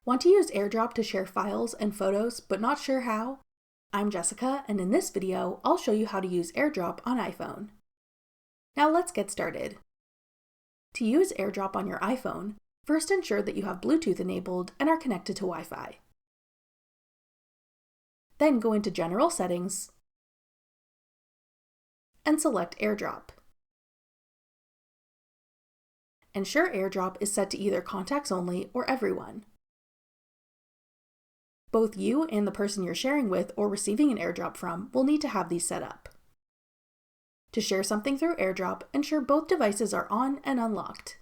Want to use AirDrop to share files and photos, but not sure how? I'm Jessica, and in this video, I'll show you how to use AirDrop on iPhone. Now let's get started. To use AirDrop on your iPhone, first ensure that you have Bluetooth enabled and are connected to Wi-Fi. Then go into General Settings and select AirDrop. Ensure AirDrop is set to either Contacts Only or Everyone. Both you and the person you're sharing with or receiving an AirDrop from will need to have these set up. To share something through AirDrop, ensure both devices are on and unlocked.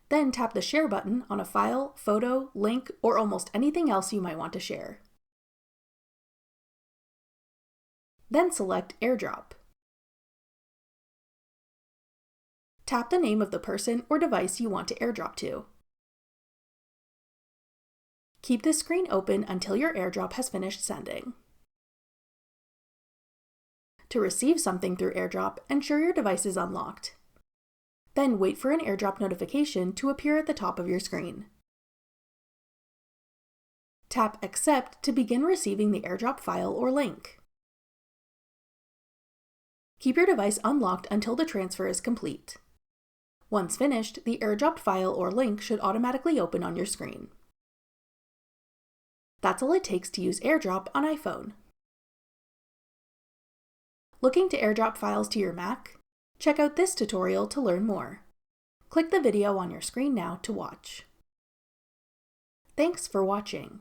Then tap the Share button on a file, photo, link, or almost anything else you might want to share. Then select AirDrop. Tap the name of the person or device you want to AirDrop to. Keep this screen open until your AirDrop has finished sending. To receive something through AirDrop, ensure your device is unlocked. Then wait for an AirDrop notification to appear at the top of your screen. Tap Accept to begin receiving the AirDrop file or link. Keep your device unlocked until the transfer is complete. Once finished, the AirDrop file or link should automatically open on your screen. That's all it takes to use AirDrop on iPhone. Looking to AirDrop files to your Mac? Check out this tutorial to learn more. Click the video on your screen now to watch. Thanks for watching.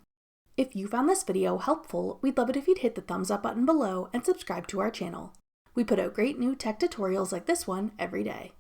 If you found this video helpful, we'd love it if you'd hit the thumbs up button below and subscribe to our channel. We put out great new tech tutorials like this one every day.